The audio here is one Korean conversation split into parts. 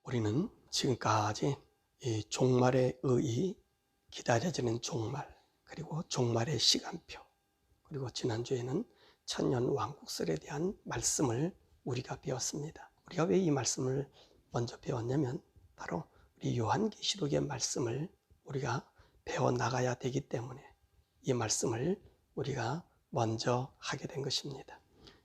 우리는 지금까지 이 종말의 의의, 기다려지는 종말, 그리고 종말의 시간표, 그리고 지난주에는 천년 왕국설에 대한 말씀을 우리가 배웠습니다. 우리가 왜 이 말씀을 먼저 배웠냐면 바로 우리 요한계시록의 말씀을 우리가 배워나가야 되기 때문에 이 말씀을 우리가 먼저 하게 된 것입니다.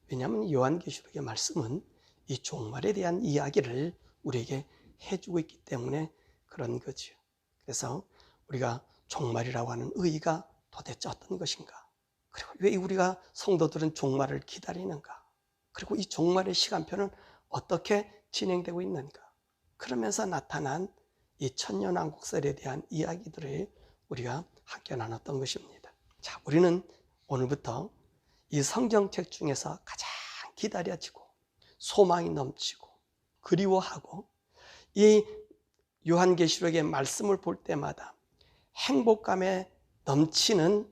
왜냐하면 요한계시록의 말씀은 이 종말에 대한 이야기를 우리에게 해주고 있기 때문에 그런 거죠. 그래서 우리가 종말이라고 하는 의의가 도대체 어떤 것인가? 그리고 왜 우리가 성도들은 종말을 기다리는가? 그리고 이 종말의 시간표는 어떻게 진행되고 있는가? 그러면서 나타난 이 천년왕국설에 대한 이야기들을 우리가 함께 나눴던 것입니다. 자, 우리는 오늘부터 이 성경책 중에서 가장 기다려지고 소망이 넘치고 그리워하고 이 요한계시록의 말씀을 볼 때마다 행복감에 넘치는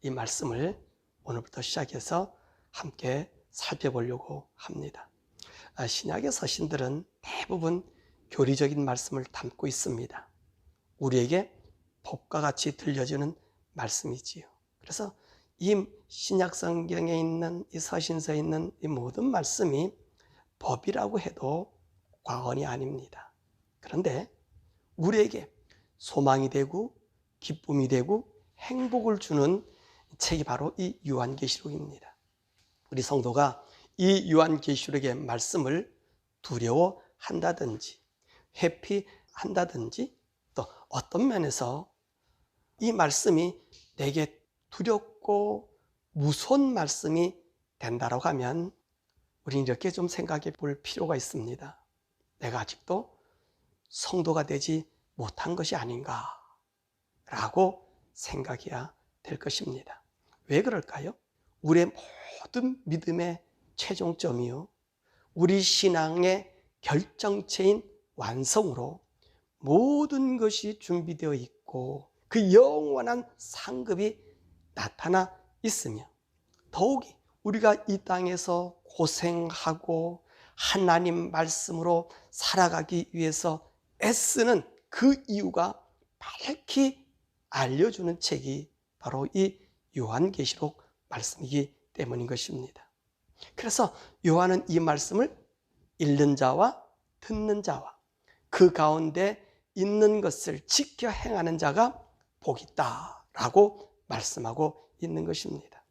이 말씀을 오늘부터 시작해서 함께 살펴보려고 합니다. 신약의 서신들은 대부분 교리적인 말씀을 담고 있습니다. 우리에게 법과 같이 들려주는 말씀이지요. 그래서 이 신약 성경에 있는 이 서신서에 있는 이 모든 말씀이 법이라고 해도 과언이 아닙니다. 그런데 우리에게 소망이 되고 기쁨이 되고 행복을 주는 책이 바로 이 요한계시록입니다. 우리 성도가 이 요한계시록의 말씀을 두려워한다든지 회피한다든지 또 어떤 면에서 이 말씀이 내게 두렵고 무서운 말씀이 된다고 하면 우리는 이렇게 좀 생각해 볼 필요가 있습니다. 내가 아직도 성도가 되지 못한 것이 아닌가 라고 생각해야 될 것입니다. 왜 그럴까요? 우리의 모든 믿음의 최종점이요, 우리 신앙의 결정체인 완성으로 모든 것이 준비되어 있고 그 영원한 상급이 나타나 있으며, 더욱이 우리가 이 땅에서 고생하고 하나님 말씀으로 살아가기 위해서 애쓰는 그 이유가 밝히 알려주는 책이 바로 이 요한계시록 말씀이기 때문인 것입니다. 그래서 요한은 이 말씀을 읽는 자와 듣는 자와 그 가운데 있는 것을 지켜 행하는 자가 복이 있다라고 말씀하고 있는 것입니다.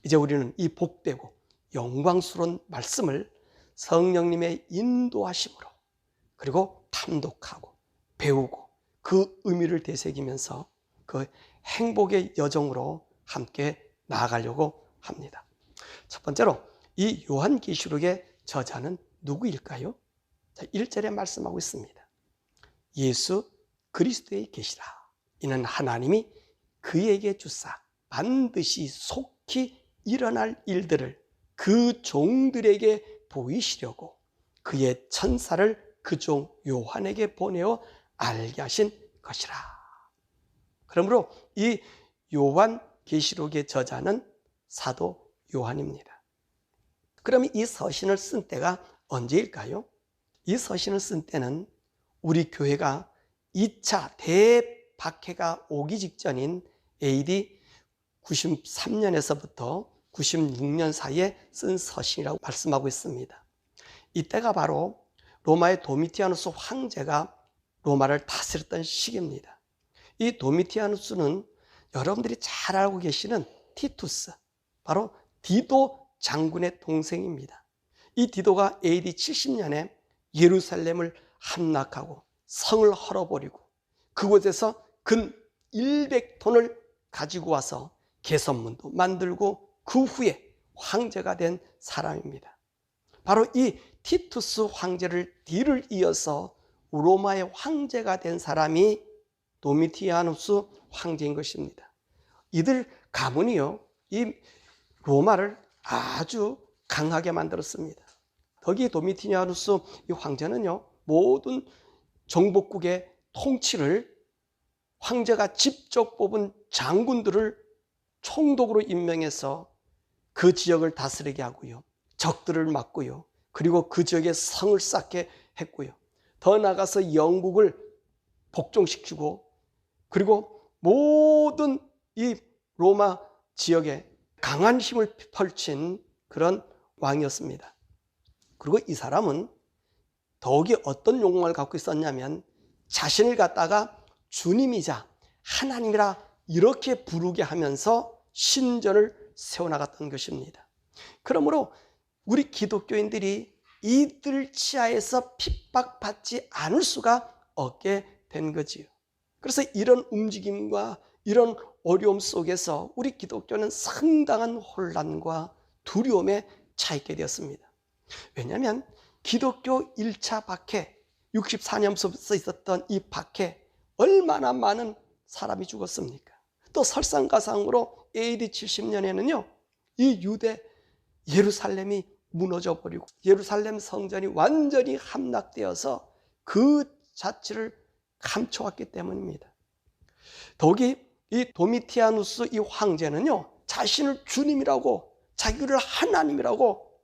이제 우리는 이 복되고 영광스러운 말씀을 성령님의 인도하심으로 그리고 탐독하고 배우고 그 의미를 되새기면서 그 행복의 여정으로 함께 나아가려고 합니다. 첫 번째로 이 요한계시록의 저자는 누구일까요? 1절에 말씀하고 있습니다. 예수 그리스도의 계시라. 이는 하나님이 그에게 주사 반드시 속히 일어날 일들을 그 종들에게 보이시려고 그의 천사를 그 종 요한에게 보내어 알게 하신 것이라. 그러므로 이 요한계시록의 저자는 사도 요한입니다. 그러면 이 서신을 쓴 때가 언제일까요? 이 서신을 쓴 때는 우리 교회가 2차 대박해가 오기 직전인 AD 93년에서부터 96년 사이에 쓴 서신이라고 말씀하고 있습니다. 이때가 바로 로마의 도미티아누스 황제가 로마를 다스렸던 시기입니다. 이 도미티아누스는 여러분들이 잘 알고 계시는 티투스, 바로 디도 장군의 동생입니다. 이 디도가 AD 70년에 예루살렘을 함락하고 성을 헐어버리고 그곳에서 근 100톤을 가지고 와서 개선문도 만들고 그 후에 황제가 된 사람입니다. 바로 이 티투스 황제를 뒤를 이어서 로마의 황제가 된 사람이 도미티아누스 황제인 것입니다. 이들 가문이요, 이 로마를 아주 강하게 만들었습니다. 거기 도미티아누스 이 황제는요, 모든 정복국의 통치를 황제가 직접 뽑은 장군들을 총독으로 임명해서 그 지역을 다스리게 하고요, 적들을 막고요, 그리고 그 지역에 성을 쌓게 했고요, 더 나아가서 영국을 복종시키고, 그리고 모든 이 로마 지역에 강한 힘을 펼친 그런 왕이었습니다. 그리고 이 사람은 더욱이 어떤 욕망을 갖고 있었냐면, 자신을 갖다가 주님이자 하나님이라 이렇게 부르게 하면서 신전을 세워나갔던 것입니다. 그러므로 우리 기독교인들이 이들 치하에서 핍박받지 않을 수가 없게 된 거지요. 그래서 이런 움직임과 이런 어려움 속에서 우리 기독교는 상당한 혼란과 두려움에 처했게 되었습니다. 왜냐하면 기독교 1차 박해, 64년부터 있었던 이 박해, 얼마나 많은 사람이 죽었습니까? 또 설상가상으로 AD 70년에는요, 이 유대 예루살렘이 무너져 버리고 예루살렘 성전이 완전히 함락되어서 그 자체를 감춰왔기 때문입니다. 더욱이 이 도미티아누스 이 황제는요, 자신을 주님이라고, 자기를 하나님이라고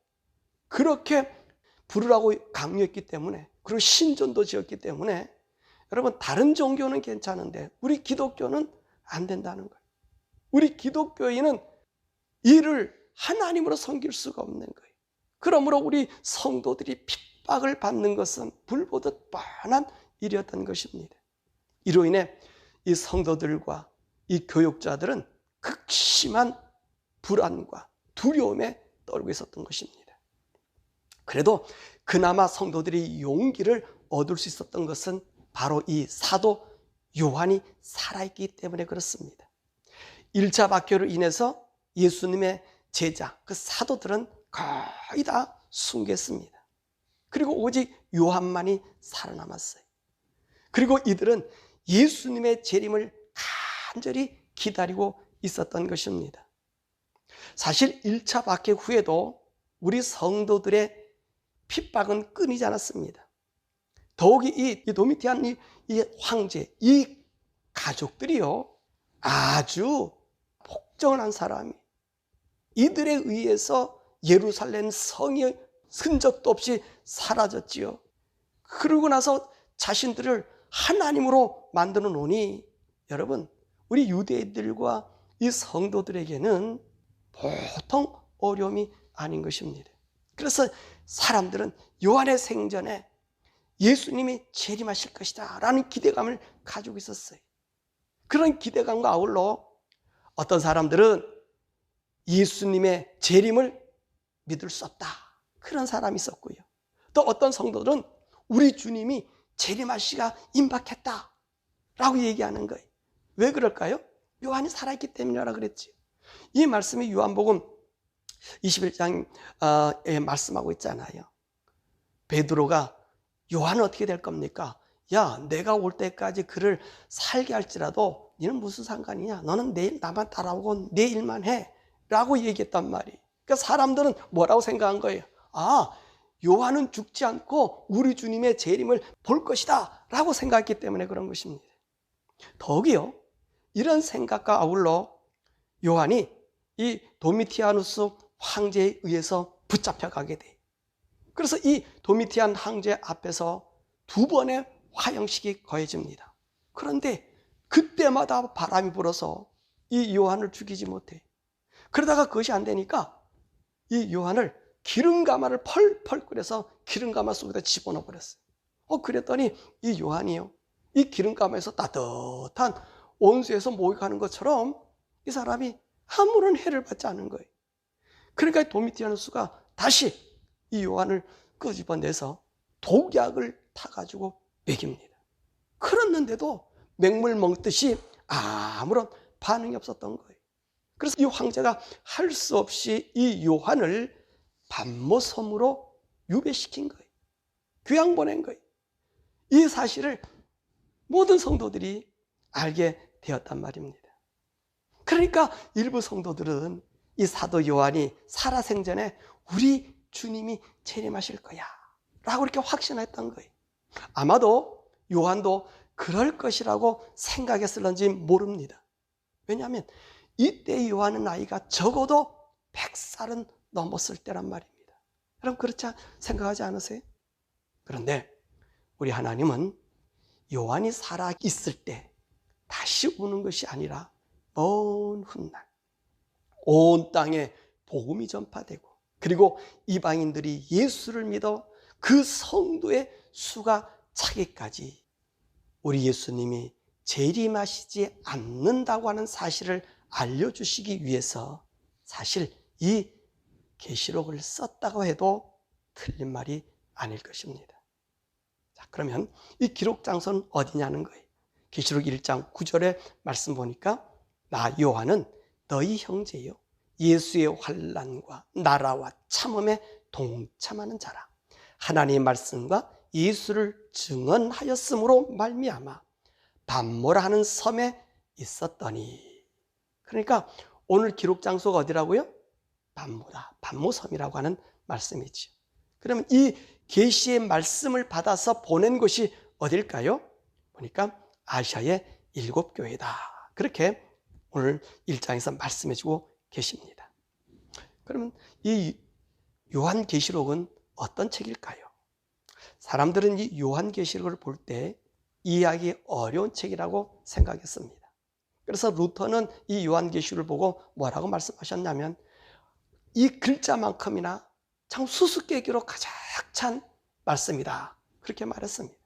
그렇게 부르라고 강요했기 때문에, 그리고 신전도 지었기 때문에, 여러분, 다른 종교는 괜찮은데 우리 기독교는 안 된다는 거예요. 우리 기독교인은 이를 하나님으로 섬길 수가 없는 거예요. 그러므로 우리 성도들이 핍박을 받는 것은 불보듯 뻔한 일이었던 것입니다. 이로 인해 이 성도들과 이 교육자들은 극심한 불안과 두려움에 떨고 있었던 것입니다. 그래도 그나마 성도들이 용기를 얻을 수 있었던 것은 바로 이 사도 요한이 살아있기 때문에 그렇습니다. 1차 박해로 인해서 예수님의 제자, 그 사도들은 거의 다 숨겼습니다. 그리고 오직 요한만이 살아남았어요. 그리고 이들은 예수님의 재림을 간절히 기다리고 있었던 것입니다. 사실 1차 박해 후에도 우리 성도들의 핍박은 끊이지 않았습니다. 더욱이 이 도미티안 이 황제, 이 가족들이요, 아주 폭정한 사람이, 이들에 의해서 예루살렘 성이 흔적도 없이 사라졌지요. 그러고 나서 자신들을 하나님으로 만들어 놓으니, 여러분, 우리 유대인들과 이 성도들에게는 보통 어려움이 아닌 것입니다. 그래서 사람들은 요한의 생전에 예수님이 재림하실 것이다 라는 기대감을 가지고 있었어요. 그런 기대감과 아울러 어떤 사람들은 예수님의 재림을 믿을 수 없다, 그런 사람이 있었고요. 또 어떤 성도들은 우리 주님이 재림할 시가 임박했다 라고 얘기하는 거예요. 왜 그럴까요? 요한이 살아있기 때문이라 그랬지. 이 말씀이 요한복음 21장에 말씀하고 있잖아요. 베드로가 요한은 어떻게 될 겁니까? 야, 내가 올 때까지 그를 살게 할지라도 너는 무슨 상관이냐? 너는 내일 나만 따라오고 내 일만 해 라고 얘기했단 말이에요. 그러니까 사람들은 뭐라고 생각한 거예요? 아, 요한은 죽지 않고 우리 주님의 재림을 볼 것이다 라고 생각했기 때문에 그런 것입니다. 더욱이요, 이런 생각과 아울러 요한이 이 도미티아누스 황제에 의해서 붙잡혀가게 돼요. 그래서 이 도미티안 황제 앞에서 2번의 화형식이 거해집니다. 그런데 그때마다 바람이 불어서 이 요한을 죽이지 못해. 그러다가 그것이 안 되니까 이 요한을 기름가마를 펄펄 끓여서 기름가마 속에다 집어넣어 버렸어요. 그랬더니 이 요한이요, 이 기름가마에서 따뜻한 온수에서 목욕하는 것처럼 이 사람이 아무런 해를 받지 않은 거예요. 그러니까 도미티아누스가 다시 이 요한을 끄집어내서 독약을 타가지고 먹입니다. 그랬는데도 맹물 먹듯이 아무런 반응이 없었던 거예요. 그래서 이 황제가 할 수 없이 이 요한을 반모섬으로 유배시킨 거예요. 귀양 보낸 거예요. 이 사실을 모든 성도들이 알게 되었단 말입니다. 그러니까 일부 성도들은 이 사도 요한이 살아생전에 우리 주님이 재림하실 거야 라고 이렇게 확신했던 거예요. 아마도 요한도 그럴 것이라고 생각했을런지 모릅니다. 왜냐하면 이때 요한의 나이가 적어도 100살은 넘었을 때란 말입니다. 여러분, 그렇지 생각하지 않으세요? 그런데 우리 하나님은 요한이 살아 있을 때 다시 우는 것이 아니라 먼 훗날 온 땅에 복음이 전파되고, 그리고 이방인들이 예수를 믿어 그 성도의 수가 차기까지 우리 예수님이 재림하시지 않는다고 하는 사실을 알려주시기 위해서 사실 이 계시록을 썼다고 해도 틀린 말이 아닐 것입니다. 자, 그러면 이 기록 장소는 어디냐는 거예요. 계시록 1장 9절의 말씀 보니까 나 요한은 너희 형제요 예수의 환난과 나라와 참음에 동참하는 자라. 하나님의 말씀과 예수를 증언하였으므로 말미암아 밤모라 하는 섬에 있었더니. 그러니까 오늘 기록 장소가 어디라고요? 밤모다, 밤모섬이라고 하는 말씀이죠. 그러면 이 계시의 말씀을 받아서 보낸 곳이 어딜까요? 보니까 아시아의 7교회다. 그렇게 오늘 1장에서 말씀해주고 계십니다. 그러면 이 요한계시록은 어떤 책일까요? 사람들은 이 요한계시록을 볼 때 이해하기 어려운 책이라고 생각했습니다. 그래서 루터는 이 요한계시록을 보고 뭐라고 말씀하셨냐면, 이 글자만큼이나 참 수수께끼로 가득 찬 말씀이다, 그렇게 말했습니다.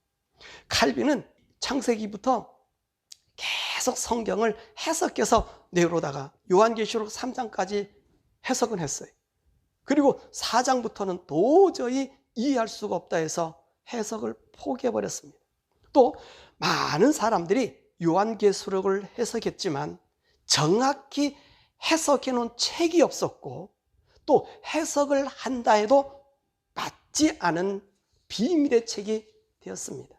칼빈은 창세기부터 계속 성경을 해석해서 내려오다가 요한계시록 3장까지 해석은 했어요. 그리고 4장부터는 도저히 이해할 수가 없다 해서 해석을 포기해버렸습니다. 또 많은 사람들이 요한계시록을 해석했지만 정확히 해석해 놓은 책이 없었고, 또 해석을 한다 해도 맞지 않은 비밀의 책이 되었습니다.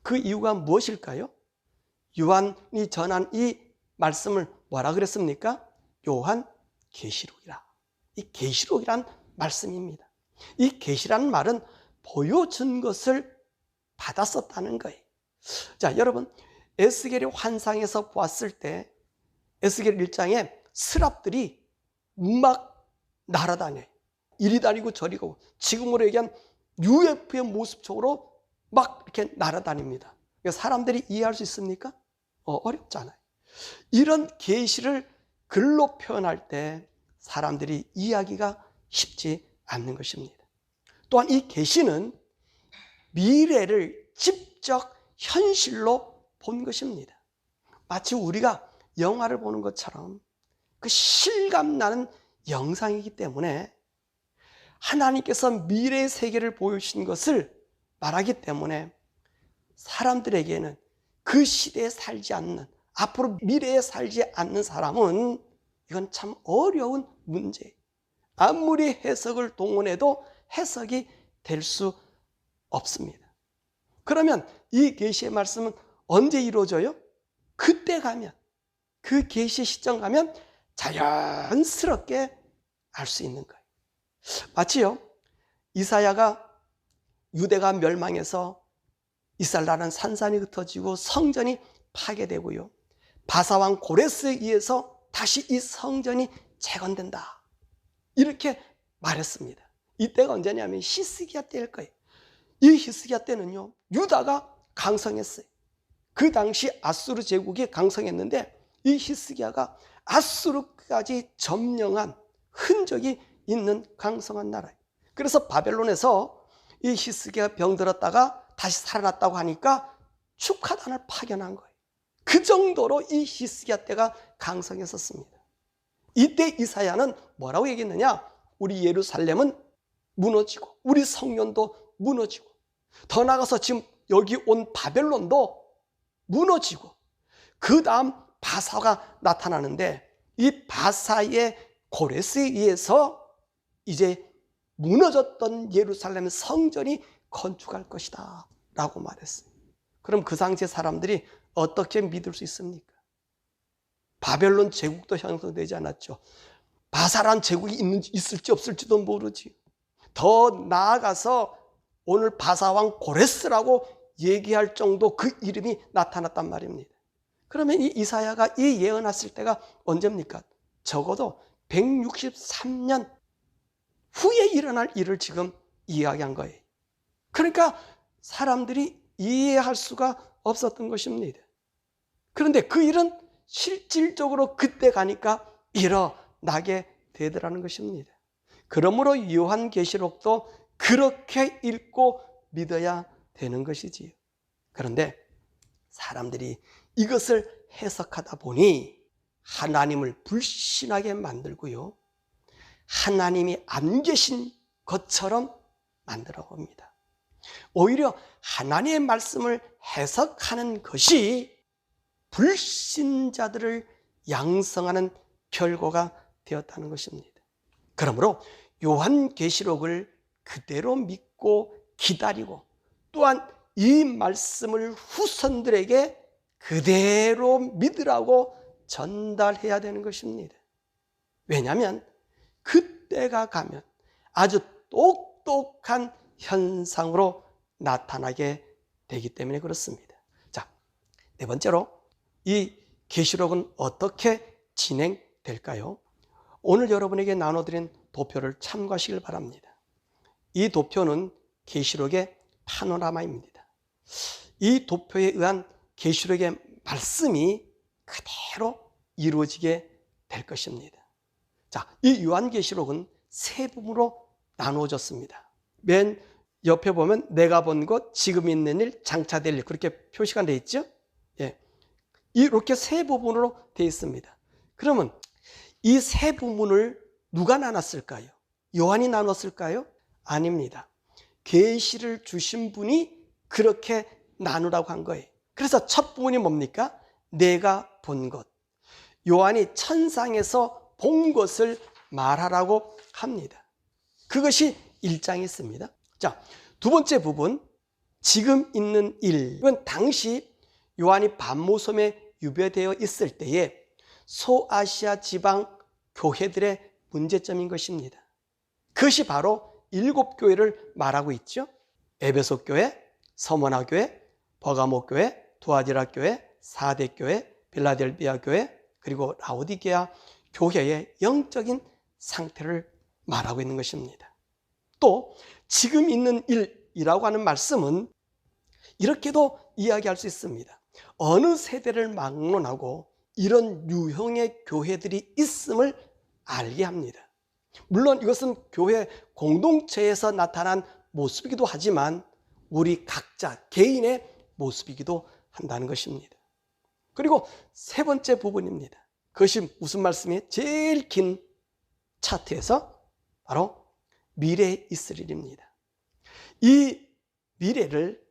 그 이유가 무엇일까요? 요한이 전한 이 말씀을 뭐라 그랬습니까? 요한계시록이라. 이 계시록이란 말씀입니다. 이 계시라는 말은 보여준 것을 받았었다는 거예요. 자, 여러분, 에스겔의 환상에서 보았을 때 에스겔 1장에 스랍들이 막 날아다녀요. 이리 다니고 저리 가고, 지금으로 얘기한 UFO의 모습적으로 막 이렇게 날아다닙니다. 사람들이 이해할 수 있습니까? 어렵잖아요. 이런 계시를 글로 표현할 때 사람들이 이해하기가 쉽지 않는 것입니다. 또한 이 계시는 미래를 직접 현실로 본 것입니다. 마치 우리가 영화를 보는 것처럼 그 실감나는 영상이기 때문에 하나님께서 미래의 세계를 보여주신 것을 말하기 때문에 사람들에게는 그 시대에 살지 않는, 앞으로 미래에 살지 않는 사람은 이건 참 어려운 문제예요. 아무리 해석을 동원해도 해석이 될 수 없습니다. 그러면 이 계시의 말씀은 언제 이루어져요? 그때 가면, 그 계시 시점 가면 자연스럽게 알 수 있는 거예요. 마치요, 이사야가 유대가 멸망해서 이스라엘은 산산이 흩어지고 성전이 파괴되고요, 바사왕 고레스에 의해서 다시 이 성전이 재건된다, 이렇게 말했습니다. 이때가 언제냐면 히스기야 때일 거예요. 이 히스기야 때는요, 유다가 강성했어요. 그 당시 아수르 제국이 강성했는데 이 히스기야가 아수르까지 점령한 흔적이 있는 강성한 나라예요. 그래서 바벨론에서 이 히스기야 병들었다가 다시 살아났다고 하니까 축하단을 파견한 거예요. 그 정도로 이 히스기야 때가 강성했었습니다. 이때 이사야는 뭐라고 얘기했느냐? 우리 예루살렘은 무너지고 우리 성전도 무너지고, 더 나아가서 지금 여기 온 바벨론도 무너지고, 그 다음 바사가 나타나는데 이 바사의 고레스에 의해서 이제 무너졌던 예루살렘 성전이 건축할 것이다 라고 말했어요. 그럼 그 당시의 사람들이 어떻게 믿을 수 있습니까? 바벨론 제국도 형성되지 않았죠. 바사란 제국이 있을지 없을지도 모르지. 더 나아가서 오늘 바사왕 고레스라고 얘기할 정도 그 이름이 나타났단 말입니다. 그러면 이 이사야가 이 예언했을 때가 언제입니까? 적어도 163년 후에 일어날 일을 지금 이야기한 거예요. 그러니까 사람들이 이해할 수가 없었던 것입니다. 그런데 그 일은 실질적으로 그때 가니까 일어나게 되더라는 것입니다. 그러므로 요한계시록도 그렇게 읽고 믿어야 되는 것이지요. 그런데 사람들이 이것을 해석하다 보니 하나님을 불신하게 만들고요, 하나님이 안 계신 것처럼 만들어 봅니다. 오히려 하나님의 말씀을 해석하는 것이 불신자들을 양성하는 결과가 되었다는 것입니다. 그러므로 요한계시록을 그대로 믿고 기다리고, 또한 이 말씀을 후손들에게 그대로 믿으라고 전달해야 되는 것입니다. 왜냐하면 그때가 가면 아주 똑똑한 현상으로 나타나게 되기 때문에 그렇습니다. 자, 네 번째로 이 계시록은 어떻게 진행될까요? 오늘 여러분에게 나눠드린 도표를 참고하시길 바랍니다. 이 도표는 계시록의 파노라마입니다. 이 도표에 의한 계시록의 말씀이 그대로 이루어지게 될 것입니다. 자, 이 요한계시록은 세 부분으로 나누어졌습니다. 맨 옆에 보면 내가 본 것, 지금 있는 일, 장차될 일, 그렇게 표시가 되어 있죠? 예. 이렇게 세 부분으로 되어 있습니다. 그러면 이 세 부분을 누가 나눴을까요? 요한이 나눴을까요? 아닙니다. 계시를 주신 분이 그렇게 나누라고 한 거예요. 그래서 첫 부분이 뭡니까? 내가 본 것. 요한이 천상에서 본 것을 말하라고 합니다. 그것이 1장에 있습니다. 자, 두 번째 부분, 지금 있는 일. 이건 당시 요한이 반모섬에 유배되어 있을 때에 소아시아 지방 교회들의 문제점인 것입니다. 그것이 바로 7교회를 말하고 있죠. 에베소 교회, 서머나 교회, 버가모 교회, 두아디라 교회, 사대 교회, 빌라델비아 교회, 그리고 라오디게아 교회의 영적인 상태를 말하고 있는 것입니다. 또 지금 있는 일이라고 하는 말씀은 이렇게도 이야기할 수 있습니다. 어느 세대를 막론하고 이런 유형의 교회들이 있음을 알게 합니다. 물론 이것은 교회 공동체에서 나타난 모습이기도 하지만 우리 각자 개인의 모습이기도 한다는 것입니다. 그리고 세 번째 부분입니다. 그것이 무슨 말씀이에요? 제일 긴 차트에서 바로 미래에 있을 일입니다. 이 미래를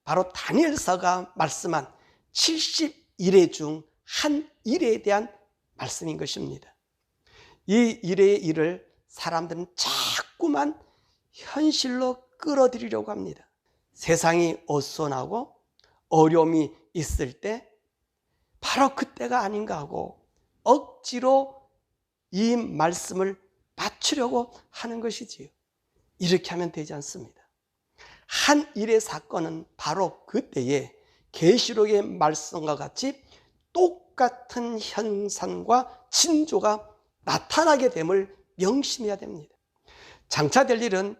바로 다니엘서가 말씀한 71회 중 한 일에 대한 말씀인 것입니다. 이 일의 일을 사람들은 자꾸만 현실로 끌어들이려고 합니다. 세상이 어수선하고 어려움이 있을 때 바로 그때가 아닌가 하고 억지로 이 말씀을 맞추려고 하는 것이지요. 이렇게 하면 되지 않습니다. 한 일의 사건은 바로 그때에 계시록의 말씀과 같이 똑같은 현상과 징조가 나타나게 됨을 명심해야 됩니다. 장차될 일은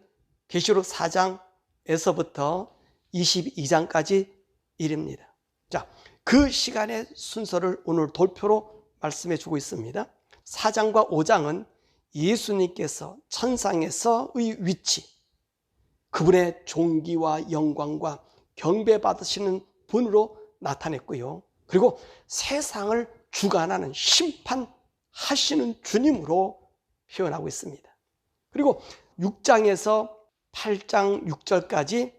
계시록 4장에서부터 22장까지 일입니다. 자, 그 시간의 순서를 오늘 도표로 말씀해 주고 있습니다. 4장과 5장은 예수님께서 천상에서의 위치, 그분의 존귀와 영광과 경배받으시는 분으로 나타냈고요. 그리고 세상을 주관하는 심판하시는 주님으로 표현하고 있습니다. 그리고 6장에서 8장 6절까지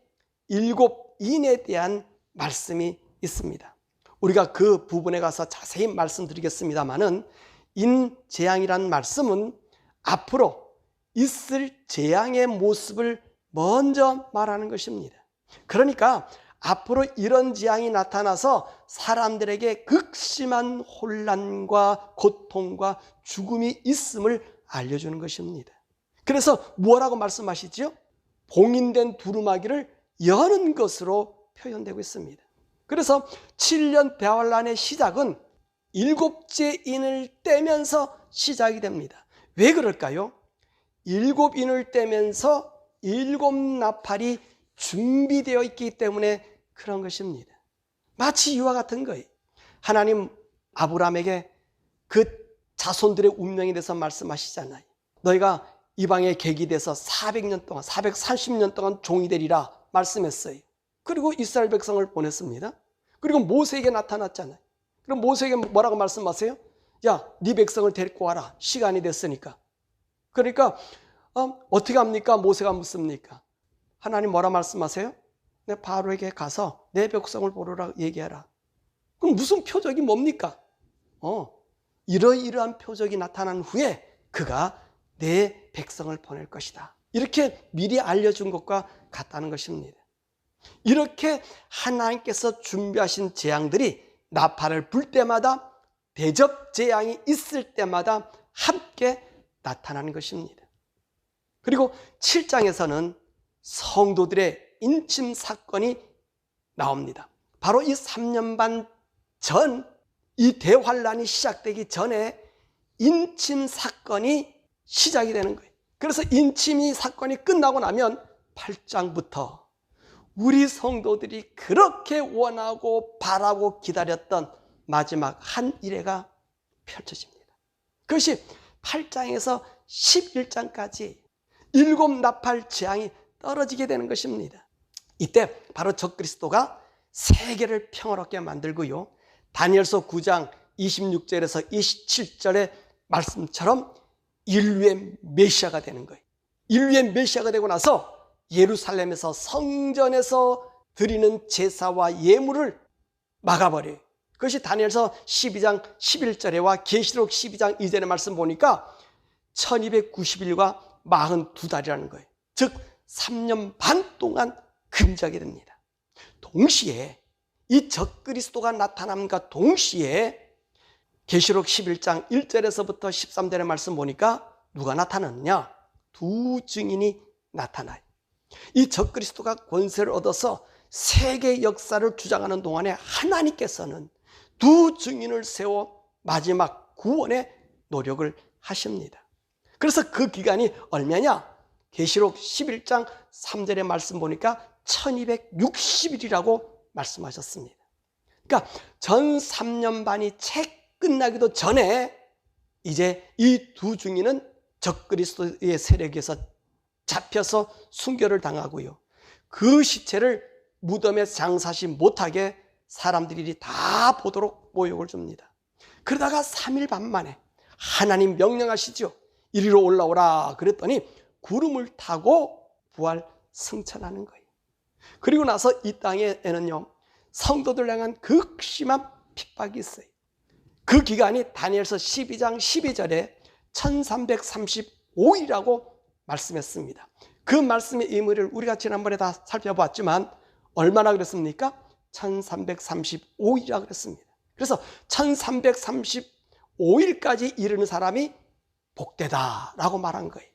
7인에 대한 말씀이 있습니다. 우리가 그 부분에 가서 자세히 말씀드리겠습니다마는 인재앙이라는 말씀은 앞으로 있을 재앙의 모습을 먼저 말하는 것입니다. 그러니까 앞으로 이런 재앙이 나타나서 사람들에게 극심한 혼란과 고통과 죽음이 있음을 알려주는 것입니다. 그래서 뭐라고 말씀하시죠? 봉인된 두루마기를 여는 것으로 표현되고 있습니다. 그래서 7년 대환란의 시작은 7째 인을 떼면서 시작이 됩니다. 왜 그럴까요? 7인을 떼면서 7 나팔이 준비되어 있기 때문에 그런 것입니다. 마치 이와 같은 거예요. 하나님 아브라함에게 그 자손들의 운명에 대해서 말씀하시잖아요. 너희가 이방의 객이 돼서 400년 동안 430년 동안 종이 되리라 말씀했어요. 그리고 이스라엘 백성을 보냈습니다. 그리고 모세에게 나타났잖아요. 그럼 모세에게 뭐라고 말씀하세요? 야, 네 백성을 데리고 와라. 시간이 됐으니까. 그러니까 어떻게 합니까? 모세가 묻습니까? 하나님 뭐라 말씀하세요? 내 바로에게 가서 내 백성을 보러라 얘기하라. 그럼 무슨 표적이 뭡니까? 이러이러한 표적이 나타난 후에 그가 내 백성을 보낼 것이다. 이렇게 미리 알려준 것과 같다는 것입니다. 이렇게 하나님께서 준비하신 재앙들이 나팔을 불 때마다, 대접 재앙이 있을 때마다 함께 나타나는 것입니다. 그리고 7장에서는 성도들의 인침 사건이 나옵니다. 바로 이 3년 반 전, 이 대환란이 시작되기 전에 인침 사건이 시작이 되는 거예요. 그래서 인침이 사건이 끝나고 나면 8장부터 우리 성도들이 그렇게 원하고 바라고 기다렸던 마지막 한 일회가 펼쳐집니다. 그것이 8장에서 11장까지 7 나팔 재앙이 떨어지게 되는 것입니다. 이때 바로 적그리스도가 세계를 평화롭게 만들고요, 다니엘서 9장 26절에서 27절의 말씀처럼 인류의 메시아가 되는 거예요. 인류의 메시아가 되고 나서 예루살렘에서 성전에서 드리는 제사와 예물을 막아버려요. 그것이 다니엘서 12장 11절에와 계시록 12장 2절의 말씀 보니까 1290일과 42달이라는 거예요. 즉 3년 반 동안 금지하게 됩니다. 동시에 이 적그리스도가 나타남과 동시에 계시록 11장 1절에서부터 13절의 말씀 보니까 누가 나타났느냐? 두 증인이 나타나요. 이 적그리스도가 권세를 얻어서 세계 역사를 주장하는 동안에 하나님께서는 두 증인을 세워 마지막 구원의 노력을 하십니다. 그래서 그 기간이 얼마냐? 계시록 11장 3절의 말씀 보니까 1260일이라고 말씀하셨습니다. 그러니까 전 3년 반이 채 끝나기도 전에 이제 이 두 증인은 적그리스도의 세력에서 잡혀서 순교를 당하고요, 그 시체를 무덤에 장사하지 못하게 사람들이 다 보도록 모욕을 줍니다. 그러다가 3일 반 만에 하나님 명령하시죠. 이리로 올라오라 그랬더니 구름을 타고 부활 승천하는 거예요. 그리고 나서 이 땅에는요, 성도들 향한 극심한 핍박이 있어요. 그 기간이 다니엘서 12장 12절에 1335일이라고 말씀했습니다. 그 말씀의 의미를 우리가 지난번에 다 살펴봤지만 얼마나 그랬습니까? 1335일이라고 그랬습니다. 그래서 1335일까지 이르는 사람이 복되다라고 말한 거예요.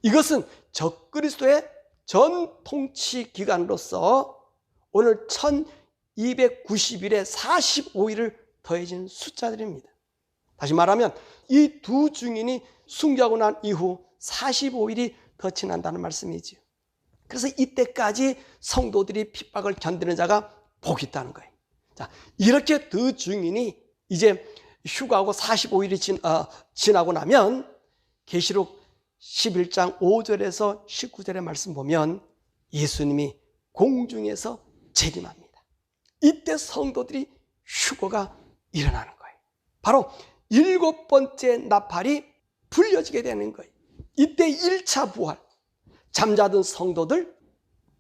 이것은 적그리스도의 전 통치 기간으로서 오늘 1290일에 45일을 더해진 숫자들입니다. 다시 말하면 이 두 증인이 순교하고 난 이후 45일이 더 지난다는 말씀이지요. 그래서 이때까지 성도들이 핍박을 견디는 자가 복이 있다는 거예요. 자, 이렇게 두 증인이 이제 휴가하고 45일이 지나고 나면 계시록 11장 5절에서 19절의 말씀 보면 예수님이 공중에서 재림합니다. 이때 성도들이 휴거가 일어나는 거예요. 바로 7번째 나팔이 불려지게 되는 거예요. 이때 1차 부활, 잠자던 성도들,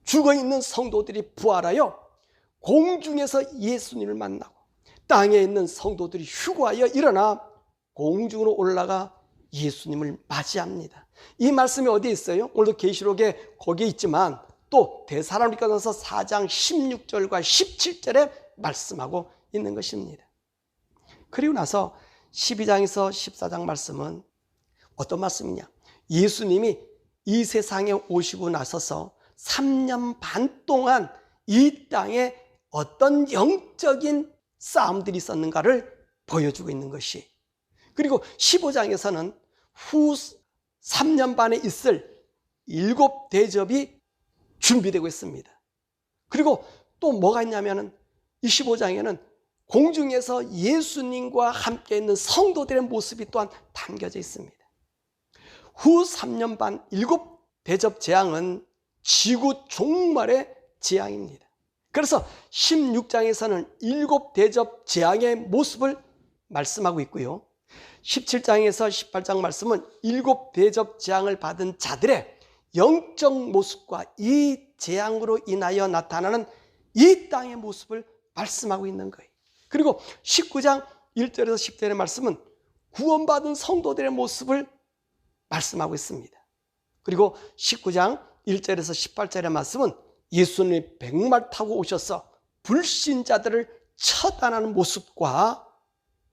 죽어있는 성도들이 부활하여 공중에서 예수님을 만나고 땅에 있는 성도들이 휴거하여 일어나 공중으로 올라가 예수님을 맞이합니다. 이 말씀이 어디에 있어요? 오늘도 계시록에 거기에 있지만 또 데살로니가전서 4장 16절과 17절에 말씀하고 있는 것입니다. 그리고 나서 12장에서 14장 말씀은 어떤 말씀이냐? 예수님이 이 세상에 오시고 나서서 3년 반 동안 이 땅에 어떤 영적인 싸움들이 있었는가를 보여주고 있는 것이, 그리고 15장에서는 후 3년 반에 있을 7 대접이 준비되고 있습니다. 그리고 또 뭐가 있냐면은 25장에는 공중에서 예수님과 함께 있는 성도들의 모습이 또한 담겨져 있습니다. 후 3년 반 7대접 재앙은 지구 종말의 재앙입니다. 그래서 16장에서는 7대접 재앙의 모습을 말씀하고 있고요. 17장에서 18장 말씀은 7대접 재앙을 받은 자들의 영적 모습과 이 재앙으로 인하여 나타나는 이 땅의 모습을 말씀하고 있는 거예요. 그리고 19장 1절에서 10절의 말씀은 구원받은 성도들의 모습을 말씀하고 있습니다. 그리고 19장 1절에서 18절의 말씀은 예수님이 백말 타고 오셔서 불신자들을 처단하는 모습과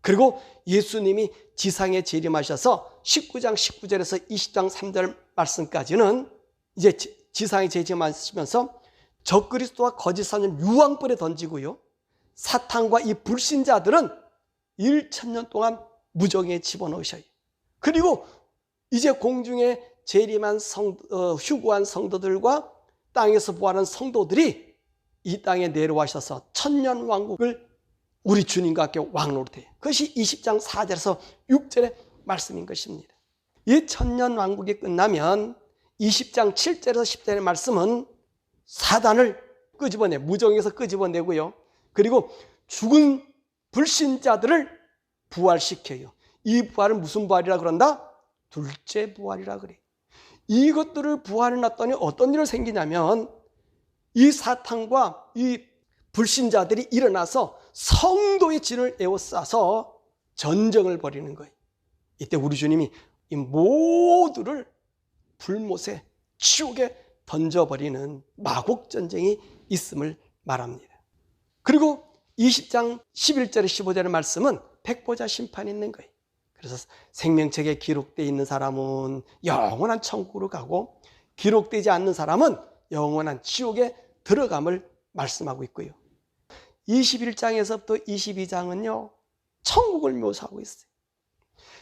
그리고 예수님이 지상에 재림하셔서 19장 19절에서 20장 3절 말씀까지는 이제 지상에 재림하시면서 적그리스도와 거짓 선을 유황불에 던지고요. 사탄과 이 불신자들은 1,000년 동안 무정에 집어넣으셔요. 그리고 이제 공중에 재림한 휴거한 성도들과 땅에서 부활한 성도들이 이 땅에 내려와셔서 천년왕국을 우리 주님과 함께 왕노릇해요. 그것이 20장 4절에서 6절의 말씀인 것입니다. 이 천년왕국이 끝나면 20장 7절에서 10절의 말씀은 사단을 끄집어내 무정에서 끄집어내고요. 그리고 죽은 불신자들을 부활시켜요. 이 부활은 무슨 부활이라 그런다? 둘째 부활이라 그래. 이것들을 부활해 놨더니 어떤 일이 생기냐면 이 사탄과 이 불신자들이 일어나서 성도의 진을 에워싸서 전쟁을 벌이는 거예요. 이때 우리 주님이 이 모두를 불못에 지옥에 던져버리는 마곡전쟁이 있음을 말합니다. 그리고 20장 11절에 15절의 말씀은 백보자 심판이 있는 거예요. 그래서 생명책에 기록되어 있는 사람은 영원한 천국으로 가고 기록되지 않는 사람은 영원한 지옥에 들어감을 말씀하고 있고요. 21장에서부터 22장은요 천국을 묘사하고 있어요.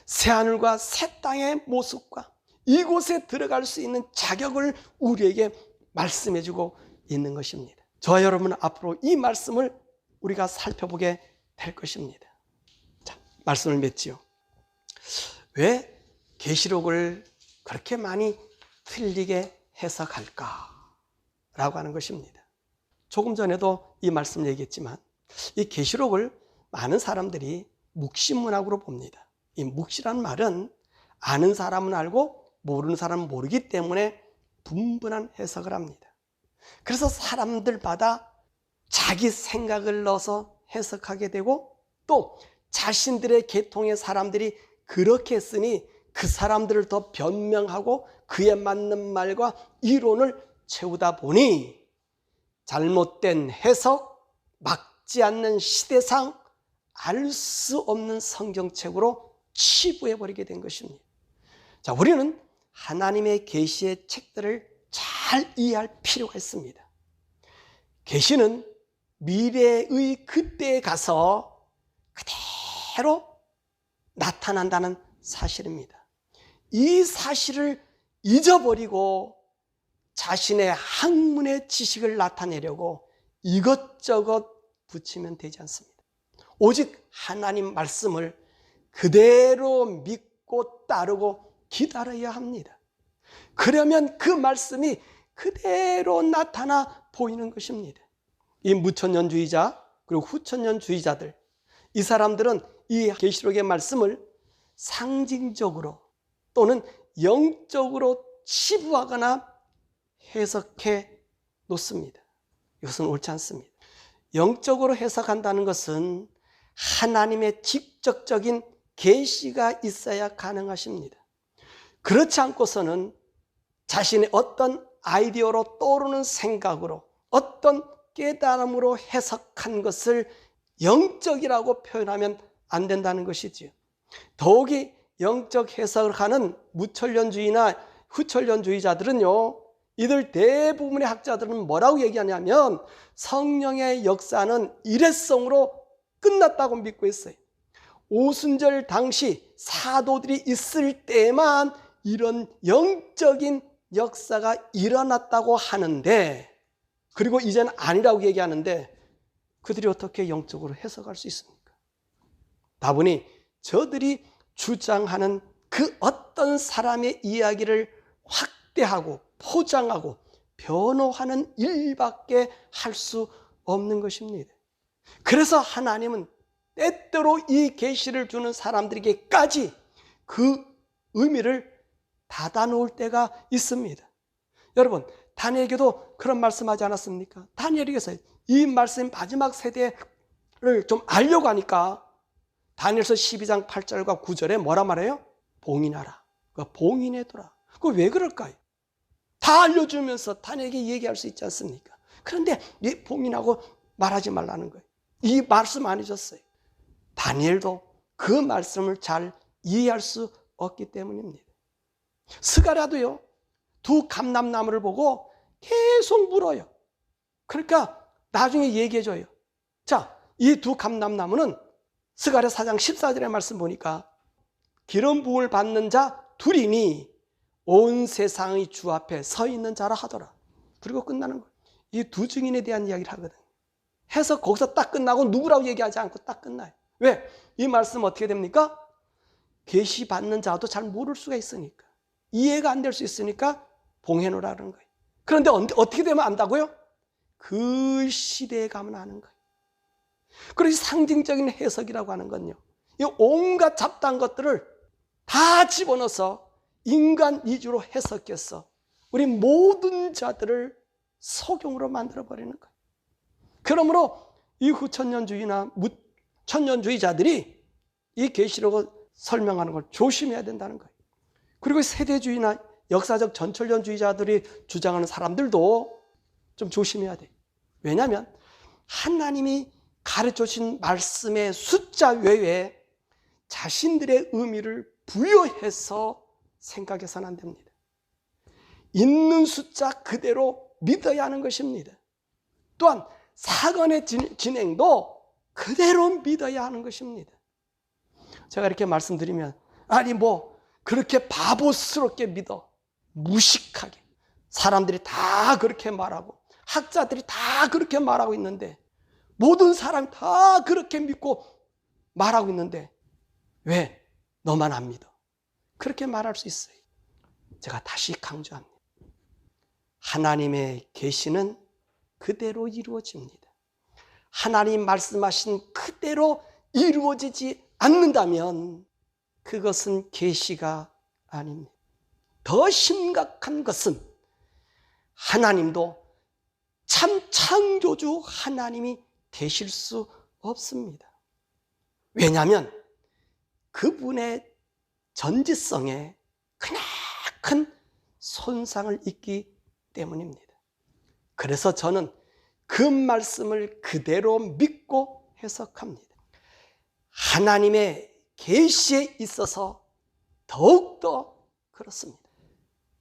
새하늘과 새 땅의 모습과 이곳에 들어갈 수 있는 자격을 우리에게 말씀해주고 있는 것입니다. 저와 여러분은 앞으로 이 말씀을 우리가 살펴보게 될 것입니다. 자, 말씀을 맺지요. 왜 계시록을 그렇게 많이 틀리게 해석할까? 라고 하는 것입니다. 조금 전에도 이 말씀 얘기했지만 이 계시록을 많은 사람들이 묵시문학으로 봅니다. 이 묵시란 말은 아는 사람은 알고 모르는 사람은 모르기 때문에 분분한 해석을 합니다. 그래서 사람들마다 자기 생각을 넣어서 해석하게 되고 또 자신들의 계통의 사람들이 그렇게 했으니 그 사람들을 더 변명하고 그에 맞는 말과 이론을 채우다 보니 잘못된 해석, 맞지 않는 시대상, 알 수 없는 성경책으로 치부해버리게 된 것입니다. 자, 우리는 하나님의 계시의 책들을 잘 이해할 필요가 있습니다. 계시는 미래의 그때에 가서 그대로 나타난다는 사실입니다. 이 사실을 잊어버리고 자신의 학문의 지식을 나타내려고 이것저것 붙이면 되지 않습니다. 오직 하나님 말씀을 그대로 믿고 따르고 기다려야 합니다. 그러면 그 말씀이 그대로 나타나 보이는 것입니다. 이 무천년주의자 그리고 후천년주의자들, 이 사람들은 이 계시록의 말씀을 상징적으로 또는 영적으로 치부하거나 해석해 놓습니다. 이것은 옳지 않습니다. 영적으로 해석한다는 것은 하나님의 직접적인 계시가 있어야 가능하십니다. 그렇지 않고서는 자신의 어떤 아이디어로 떠오르는 생각으로 어떤 깨달음으로 해석한 것을 영적이라고 표현하면 안 된다는 것이지요. 더욱이 영적 해석을 하는 무천년주의나 후천년주의자들은요, 이들 대부분의 학자들은 뭐라고 얘기하냐면 성령의 역사는 일회성으로 끝났다고 믿고 있어요. 오순절 당시 사도들이 있을 때만 이런 영적인 역사가 일어났다고 하는데, 그리고 이제는 아니라고 얘기하는데 그들이 어떻게 영적으로 해석할 수 있습니까? 다분히 저들이 주장하는 그 어떤 사람의 이야기를 확대하고 포장하고 변호하는 일밖에 할 수 없는 것입니다. 그래서 하나님은 때때로 이 계시를 주는 사람들에게까지 그 의미를 닫아놓을 때가 있습니다. 여러분, 다니엘에게도 그런 말씀하지 않았습니까? 다니엘에게서 이 말씀 마지막 세대를 좀 알려고 하니까 다니엘서 12장 8절과 9절에 뭐라 말해요? 봉인하라. 봉인해둬라. 그거 왜 그럴까요? 다 알려주면서 다니엘에게 얘기할 수 있지 않습니까? 그런데 봉인하고 말하지 말라는 거예요. 이 말씀 안 해줬어요. 다니엘도 그 말씀을 잘 이해할 수 없기 때문입니다. 스가랴도요, 두 감람나무를 보고 계속 물어요. 그러니까 나중에 얘기해줘요. 자, 이 두 감람나무는 스가랴 4장 14절의 말씀 보니까 기름 부음을 받는 자 둘이니 온 세상의 주 앞에 서 있는 자라 하더라. 그리고 끝나는 거예요. 이 두 증인에 대한 이야기를 하거든. 해서 거기서 딱 끝나고 누구라고 얘기하지 않고 딱 끝나요. 왜? 이 말씀 어떻게 됩니까? 계시 받는 자도 잘 모를 수가 있으니까, 이해가 안 될 수 있으니까 봉해놓으라는 거예요. 그런데 어떻게 되면 안다고요? 그 시대에 가면 아는 거예요. 그리고 상징적인 해석이라고 하는 건요, 이 온갖 잡다한 것들을 다 집어넣어서 인간 위주로 해석해서 우리 모든 자들을 소경으로 만들어버리는 거예요. 그러므로 이후 천년주의나 천년주의자들이 이 계시록을 설명하는 걸 조심해야 된다는 거예요. 그리고 세대주의나 역사적 전천년주의자들이 주장하는 사람들도 좀 조심해야 돼요. 왜냐하면 하나님이 가르쳐주신 말씀의 숫자 외에 자신들의 의미를 부여해서 생각해서는 안 됩니다. 있는 숫자 그대로 믿어야 하는 것입니다. 또한 사건의 진행도 그대로 믿어야 하는 것입니다. 제가 이렇게 말씀드리면, 아니 그렇게 바보스럽게 믿어, 무식하게 사람들이 다 그렇게 말하고 학자들이 다 그렇게 말하고 있는데, 모든 사람이 다 그렇게 믿고 말하고 있는데 왜 너만 안 믿어? 그렇게 말할 수 있어요. 제가 다시 강조합니다. 하나님의 계시는 그대로 이루어집니다. 하나님 말씀하신 그대로 이루어지지 않는다면 그것은 계시가 아닙니다. 더 심각한 것은 하나님도 참 창조주 하나님이 되실 수 없습니다. 왜냐하면 그분의 전지성에 크나큰 손상을 입기 때문입니다. 그래서 저는 그 말씀을 그대로 믿고 해석합니다. 하나님의 계시에 있어서 더욱더 그렇습니다.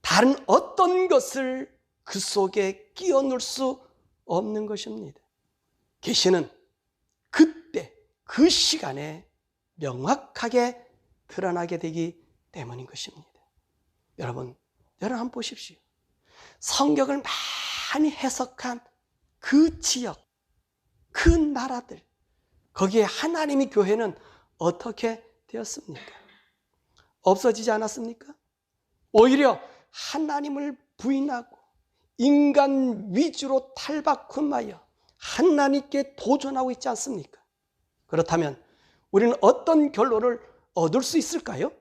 다른 어떤 것을 그 속에 끼워 넣을 수 없는 것입니다. 계시는 그때 그 시간에 명확하게 드러나게 되기 때문인 것입니다. 여러분 한번 보십시오. 성경을 많이 해석한 그 지역, 그 나라들, 거기에 하나님의 교회는 어떻게 되었습니까? 없어지지 않았습니까? 오히려 하나님을 부인하고 인간 위주로 탈바꿈하여 하나님께 도전하고 있지 않습니까? 그렇다면 우리는 어떤 결론을 얻을 수 있을까요?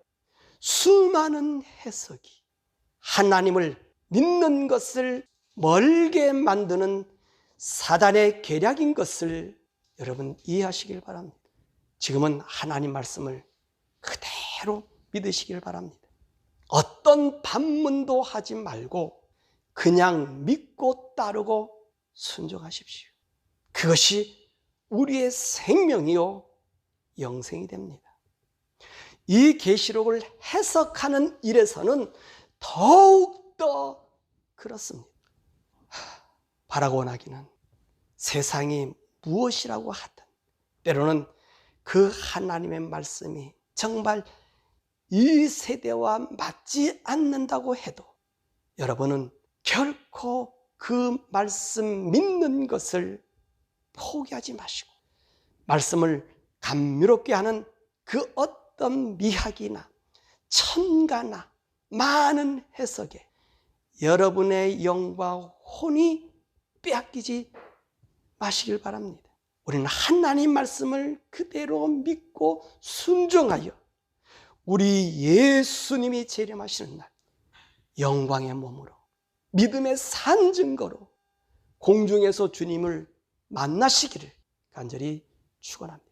수많은 해석이 하나님을 믿는 것을 멀게 만드는 사단의 계략인 것을 여러분 이해하시길 바랍니다. 지금은 하나님 말씀을 그대로 믿으시길 바랍니다. 어떤 반문도 하지 말고 그냥 믿고 따르고 순종하십시오. 그것이 우리의 생명이요 영생이 됩니다. 이 계시록을 해석하는 일에서는 더욱더 그렇습니다. 바라고 원하기는 세상이 무엇이라고 하든 때로는 그 하나님의 말씀이 정말 이 세대와 맞지 않는다고 해도 여러분은 결코 그 말씀 믿는 것을 포기하지 마시고 말씀을 감미롭게 하는 그 어떤 미학이나 천가나 많은 해석에 여러분의 영과 혼이 빼앗기지 마시길 바랍니다. 우리는 하나님 말씀을 그대로 믿고 순종하여 우리 예수님이 재림하시는 날 영광의 몸으로 믿음의 산 증거로 공중에서 주님을 만나시기를 간절히 축원합니다.